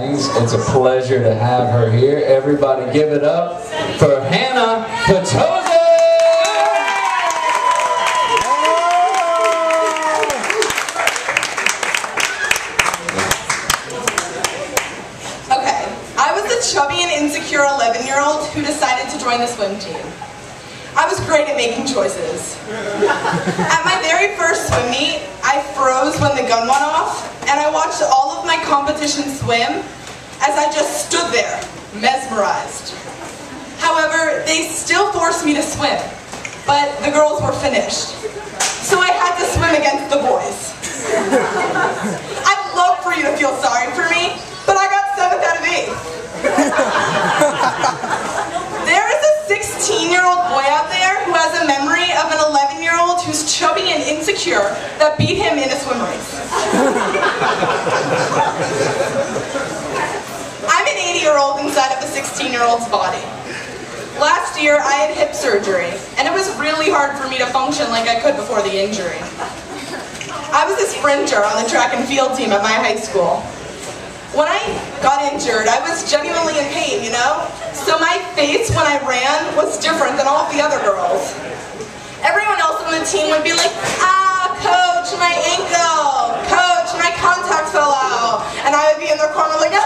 nice. It's a pleasure to have her here. Everybody give it up for Hannah Petosa! Okay, I was a chubby and insecure 11-year-old who decided to join the swim team. I was great at making choices. At my very first swim meet, I froze when the gun went off, and I watched all of my competition swim as I just stood there, mesmerized. However, they still forced me to swim, but the girls were finished. So I had to swim against the boys. I'd love for you to feel sorry for me, but I got 7th out of 8th. There is a 16-year-old boy out there who has a memory of an 11-year-old who's chubby and insecure that beat him in a swim race. I'm an 80-year-old inside of a 16-year-old's body. Last year, I had hip surgery, and it was really hard for me to function like I could before the injury. I was a sprinter on the track and field team at my high school. When I got injured, I was genuinely in pain, you know? So my face when I ran was different than all of the other girls. Everyone else on the team would be like, ah, coach, my ankle, coach, my contact fell out. And I would be in their corner like,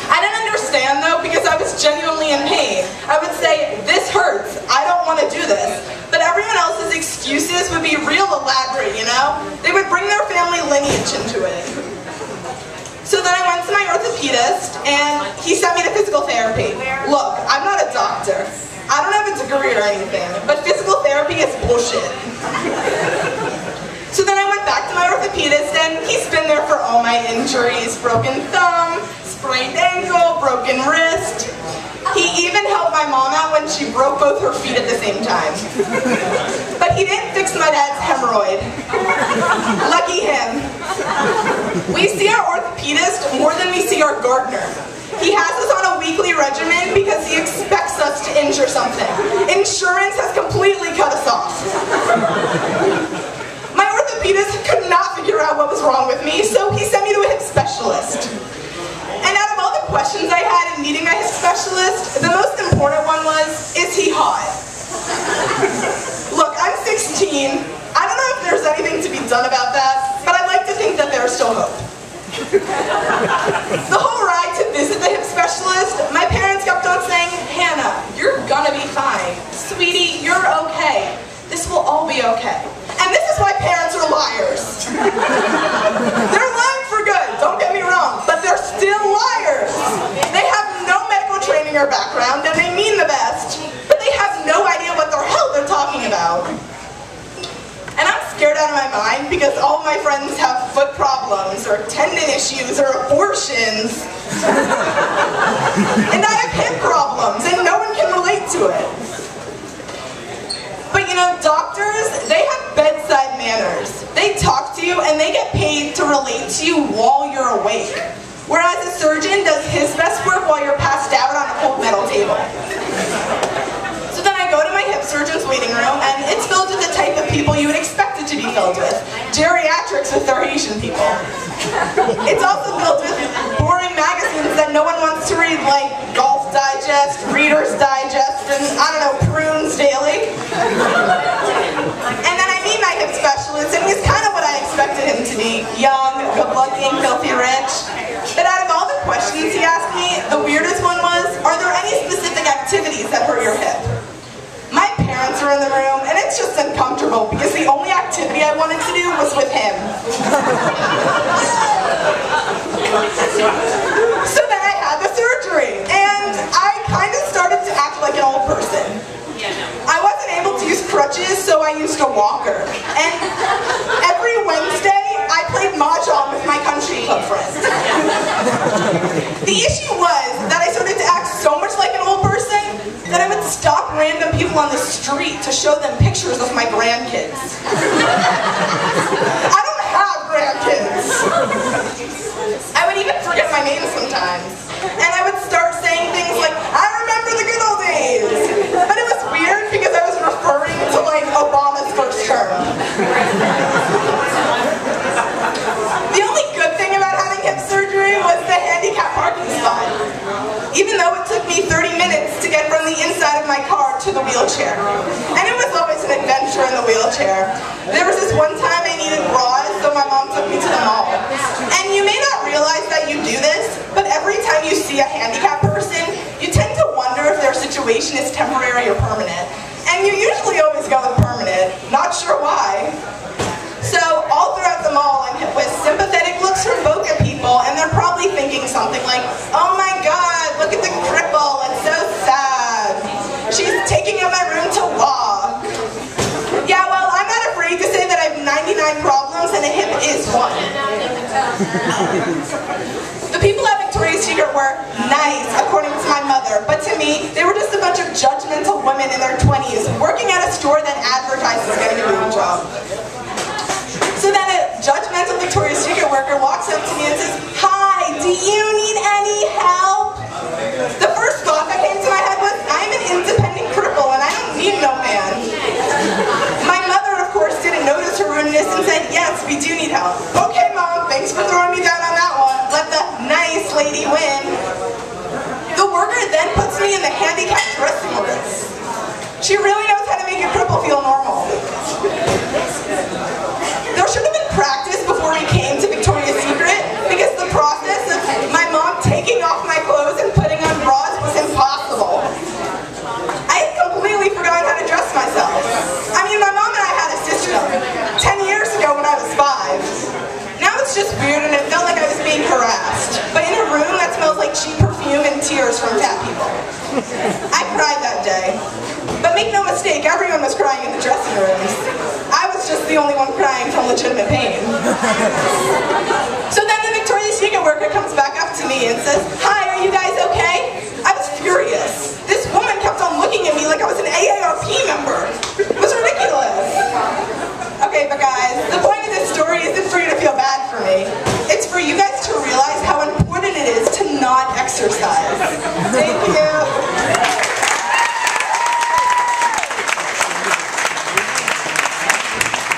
I didn't understand though because I was genuinely in pain. I would say, this hurts, I don't want to do this. But everyone else's excuses would be real elaborate, you know? They would bring their family lineage into it. So then I went to my orthopedist, and he sent me to physical therapy. Look, I'm not a doctor. I don't have a degree or anything, but physical therapy is bullshit. So then I went back to my orthopedist, and he's been there for all my injuries. Broken thumb, sprained ankle, broken wrist. He even helped my mom out when she broke both her feet at the same time. But he didn't fix my dad's hemorrhoid. Lucky him. We see our orthopedist more than we see our gardener. He has us on a weekly regimen because he expects us to injure something. Insurance has completely cut us off. My orthopedist could not figure out what was wrong with me, so he sent me to a hip specialist. And out of all the questions I had in meeting my hip specialist, the most important one was, is he hot? Look, I'm 16. I don't know if there's anything to be done about that, but I'd like to think that there's still hope. The whole ride to visit the hip specialist, my parents kept on saying, Hannah, you're gonna be fine. Sweetie, you're okay. This will all be okay. And this is why parents are liars. They're lying for good, don't get me wrong, but they're still liars. They have no medical training or background, and they mean the best, but they have no idea what the hell they're talking about. And I'm scared out of my mind because all my friends have foot problems, or tendon issues, or abortions. And I have hip problems, and no one can relate to it. But you know, doctors, they have bedside manners. They talk to you and they get paid to relate to you while you're awake. Whereas a surgeon does his best work while you're passed out on a cold metal table. So then I go to my hip surgeon's waiting room and it's filled with the type of people you would expect it to be filled with. Geriatrics with their Asian people. It's also filled with boring magazines that no one wants to read, like Golf Digest, Reader's Digest, and I don't know, Prunes Daily. And then I meet my hip specialist, and he's kind of what I expected him to be. Young, good-looking, filthy rich. But out of all the questions he asked me, the weirdest one was, are there any specific activities that hurt your hip? My parents are in the room, and it's just uncomfortable because the only activity I wanted to do was with him. So then I had the surgery, and I kind of started to act like an old person. I wasn't able to use crutches, so I used a walker. And every Wednesday, I played mahjong with my country club friends. The issue was that I started to act so much like an old person that I would stop random people on the street to show them pictures of my grandkids. I don't have grandkids. I would even forget my name sometimes. And I would start saying things like, I remember the good old days. But it was weird because I was referring to like Obama's first term. The only good wheelchair. And it was always an adventure in the wheelchair. There was this one time I needed bras, so my mom took me to the mall. And you may not realize that you do this, but every time you see a handicapped person, you tend to wonder if their situation is temporary or permanent. And you usually always go with permanent, not sure why. So all throughout the mall, I'm hit with sympathetic looks from Boca people, and they're probably thinking something like, oh my God, look at the cripple, it's so sad. She's taking out my room to walk. Yeah, well, I'm not afraid to say that I have 99 problems, and a hip is one. The people at Victoria's Secret were nice, according to my mother, but to me, they were just a bunch of judgmental women in their 20s working at a store that advertises getting a boob job. So then a judgmental Victoria's Secret worker walks up to me and says, hi, do you need any help? The first thought that came to my head was, I'm an independent cripple and I don't need no man. My mother, of course, didn't notice her rudeness and said, yes, we do need help. Okay, Mom, thanks for throwing me down on that one. Let the nice lady win. The worker then puts me in the handicapped dressing room. She really knows how to make a cripple feel normal. There should have been practice before we came to Victoria's Secret, because the process of my mom taking off my clothes and putting on bras was impossible. I had completely forgotten how to dress myself. I mean, my mom and I had a system 10 years ago when I was 5. Now it's just weird and it felt like I was being harassed, but in a room that smells like cheap perfume and tears from tap people. I cried that day. But make no mistake, everyone was crying in the dressing rooms. I was just the only one crying from legitimate pain. So then the Victoria's Secret worker comes back up to me and says, hi, are you guys okay? I was furious. This woman kept on looking at me like I was an AARP member. It was ridiculous. Okay, but guys, the point of this story isn't for you to feel bad for me. It's for you guys to realize how important it is to not exercise. Thank you.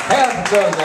Petosa.